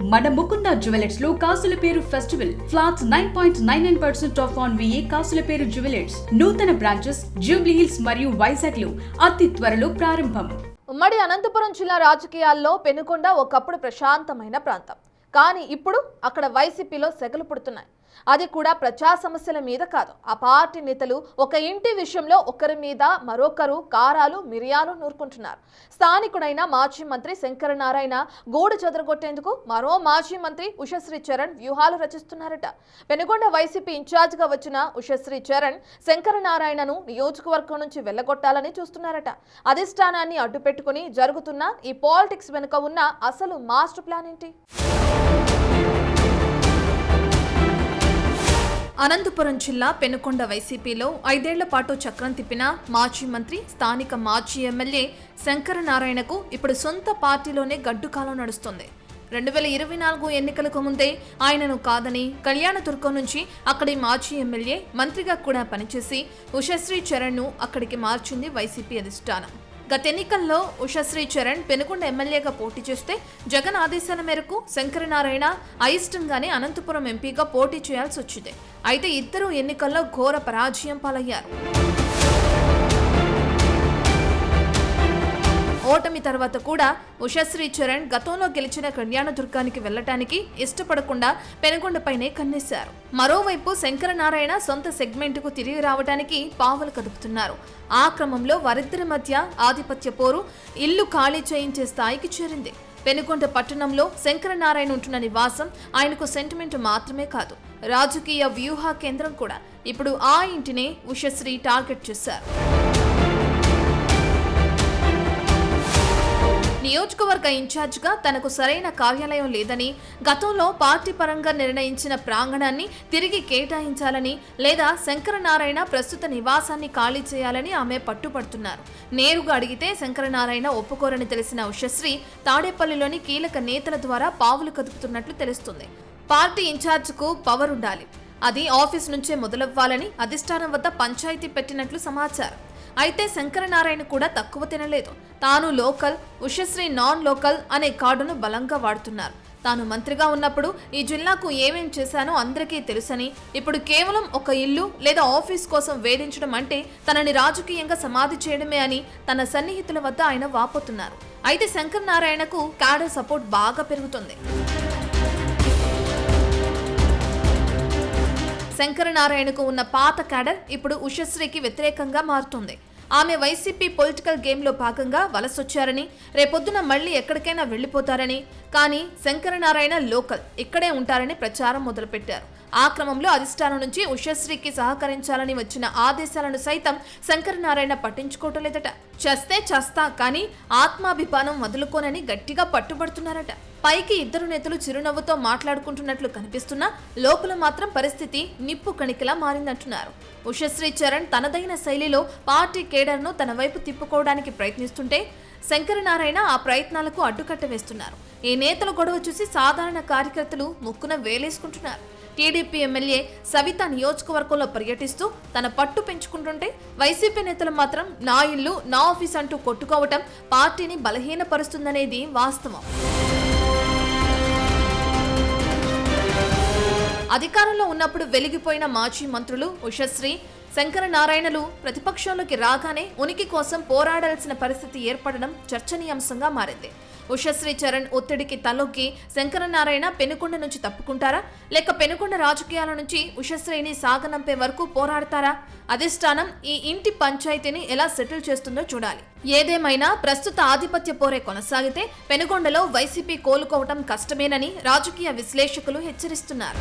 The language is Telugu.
మన ముకుంద జ్యువెలర్స్ లో కాసుల పేరు festival flats 9.99% of on VA కాసుల పేరు జ్యువెలర్స్ నూతన బ్రాంచెస్ జూబ్లీ హిల్స్ మరియు వైజాగ్ లో అతి త్వరలో ప్రారంభం. ఉమ్మడి అనంతపురం జిల్లా రాజకీయాల్లో పెనుకొండ ఒకప్పుడు ప్రశాంతమైన ప్రాంతం. కానీ ఇప్పుడు అక్కడ వైసీపీలో సెగలు పుడుతున్నాయి. అది కూడా ప్రజా సమస్యల మీద కాదు. ఆ పార్టీ నేతలు ఒక ఇంటి విషయంలో ఒకరి మీద మరొకరు కారాలు మిరియాలు నూరుకుంటున్నారు. స్థానికుడైన మాజీ మంత్రి శంకరనారాయణ గూడు చెదరగొట్టేందుకు మరో మాజీ మంత్రి ఉషశ్రీ చరణ్ వ్యూహాలు రచిస్తున్నారట. పెనుగొండ వైసీపీ ఇన్ఛార్జిగా వచ్చిన ఉషశ్రీ చరణ్ శంకరనారాయణను నియోజకవర్గం నుంచి వెళ్లగొట్టాలని చూస్తున్నారట. అధిష్టానాన్ని అడ్డుపెట్టుకుని జరుగుతున్న ఈ పాలిటిక్స్ వెనుక ఉన్న అసలు మాస్టర్ ప్లాన్ ఏంటి? అనంతపురం జిల్లా పెనుకొండ వైసీపీలో 5 ఏళ్ల పాటు చక్రం తిప్పిన మాజీ మంత్రి స్థానిక మాజీ ఎమ్మెల్యే శంకరనారాయణకు ఇప్పుడు సొంత పార్టీలోనే గడ్డుకాలం నడుస్తుంది. 2024 ఎన్నికలకు ముందే ఆయనను కాదని కళ్యాణదుర్గం నుంచి అక్కడి మాజీ ఎమ్మెల్యే మంత్రిగా కూడా పనిచేసి ఉషశ్రీ చరణ్ను అక్కడికి మార్చింది వైసీపీ అధిష్టానం. గత ఎన్నికల్లో ఉషశ్రీ చరణ్ పెనుకొండ ఎమ్మెల్యేగా పోటీ చేస్తే జగన్ ఆదేశాల మేరకు శంకరనారాయణ అయిష్టంగానే అనంతపురం ఎంపీగా పోటీ చేయాల్సి వచ్చింది. అయితే ఇద్దరు ఎన్నికల్లో ఘోర పరాజయం పాలయ్యారు. ఓటమి తర్వాత కూడా ఉషశ్రీ చరణ్ గతంలో గెలిచిన కళ్యాణదుర్గానికి వెళ్లటానికి ఇష్టపడకుండా పెనుకొండపైనే కన్నేశారు. మరోవైపు శంకరనారాయణ సొంత సెగ్మెంట్కు తిరిగి రావడానికి పావులు కదుపుతున్నారు. ఆ క్రమంలో వారిద్దరి మధ్య ఆధిపత్య పోరు ఇల్లు ఖాళీ చేయించే స్థాయికి చేరింది. పెనుకొండ పట్టణంలో శంకరనారాయణ ఉంటున్న నివాసం ఆయనకు సెంటిమెంట్ మాత్రమే కాదు, రాజకీయ వ్యూహ కేంద్రం కూడా. ఇప్పుడు ఆ ఇంటినే ఉషశ్రీ టార్గెట్ చేశారు. నియోజకవర్గ ఇన్ఛార్జిగా తనకు సరైన కార్యాలయం లేదని, గతంలో పార్టీ పరంగా నిర్ణయించిన ప్రాంగణాన్ని తిరిగి కేటాయించాలని లేదా శంకరనారాయణ ప్రస్తుత నివాసాన్ని ఖాళీ చేయాలని ఆమె పట్టుపడుతున్నారు. నేరుగా అడిగితే శంకరనారాయణ ఒప్పుకోరని తెలిసిన ఉషశ్రీ తాడేపల్లిలోని కీలక నేతల ద్వారా పావులు కదుపుతున్నట్లు తెలుస్తుంది. పార్టీ ఇన్ఛార్జికు పవర్ ఉండాలి, అది ఆఫీస్ నుంచే మొదలవ్వాలని అధిష్టానం వద్ద పంచాయతీ పెట్టినట్లు సమాచారం. అయితే శంకరనారాయణ కూడా తక్కువ తినలేదు. తాను లోకల్, ఉషశ్రీ నాన్ లోకల్ అనే కార్డును బలంగా వాడుతున్నారు. తాను మంత్రిగా ఉన్నప్పుడు ఈ జిల్లాకు ఏమేం చేశానో అందరికీ తెలుసని, ఇప్పుడు కేవలం ఒక ఇల్లు లేదా ఆఫీస్ కోసం వేధించడం అంటే తనని రాజకీయంగా సమాధి చేయడమే అని తన సన్నిహితుల వద్ద ఆయన వాపోతున్నారు. అయితే శంకరనారాయణకు క్యాడర్ సపోర్ట్ బాగా పెరుగుతుంది. శంకరనారాయణకు ఉన్న పాత క్యాడర్ ఇప్పుడు ఉషశ్రీకి వ్యతిరేకంగా మారుతుంది. ఆమె వైసీపీ పొలిటికల్ గేమ్లో భాగంగా వలసొచ్చారని, రేపొద్దున మళ్లీ ఎక్కడికైనా వెళ్లిపోతారని, కానీ శంకరనారాయణ లోకల్, ఇక్కడే ఉంటారని ప్రచారం మొదలుపెట్టారు. ఆ క్రమంలో అధిష్టానం నుంచి ఉషశ్రీకి సహకరించాలని వచ్చిన ఆదేశాలను సైతం శంకరనారాయణ పట్టించుకోవటం లేదట. చస్తే చస్తా కానీ ఆత్మాభిమానం వదులుకోనని గట్టిగా పట్టుబడుతున్నారట. పైకి ఇద్దరు నేతలు చిరునవ్వుతో మాట్లాడుకుంటున్నట్లు కనిపిస్తున్నా లోపల మాత్రం పరిస్థితి నిప్పు కణికలా మారిందంటున్నారు. ఉషశ్రీ చరణ్ తనదైన శైలిలో పార్టీ కేడర్ను తన వైపు తిప్పుకోవడానికి ప్రయత్నిస్తుంటే శంకరనారాయణ ఆ ప్రయత్నాలకు అడ్డుకట్ట వేస్తున్నారు. ఈ నేతల గొడవ చూసి సాధారణ కార్యకర్తలు ముక్కున వేలేసుకుంటున్నారు. టీడీపీ ఎమ్మెల్యే సవిత నియోజకవర్గంలో పర్యటిస్తూ తన పట్టు పెంచుకుంటుంటే వైసీపీ నేతలు మాత్రం నా ఇల్లు నా ఆఫీస్ అంటూ కొట్టుకోవటం పార్టీని బలహీనపరుస్తుందనేది వాస్తవం. అధికారంలో ఉన్నప్పుడు వెలిగిపోయిన మాజీ మంత్రులు ఉషశ్రీ, శంకరనారాయణలు ప్రతిపక్షంలోకి రాగానే ఉనికి కోసం పోరాడాల్సిన పరిస్థితి ఏర్పడడం చర్చనీయాంశంగా మారింది. ఉషశ్రీ చరణ్ ఒత్తిడికి తలొగ్గి శంకరనారాయణ పెనుకొండ నుంచి తప్పుకుంటారా, లేక పెనుకొండ రాజకీయాల నుంచి ఉషశ్రీని సాగనంపే వరకు పోరాడతారా? అధిష్టానం ఈ ఇంటి పంచాయతీని ఎలా సెటిల్ చేస్తుందో చూడాలి. ఏదేమైనా ప్రస్తుత ఆధిపత్య పోరే కొనసాగితే పెనుకొండలో వైసీపీ కోలుకోవటం కష్టమేనని రాజకీయ విశ్లేషకులు హెచ్చరిస్తున్నారు.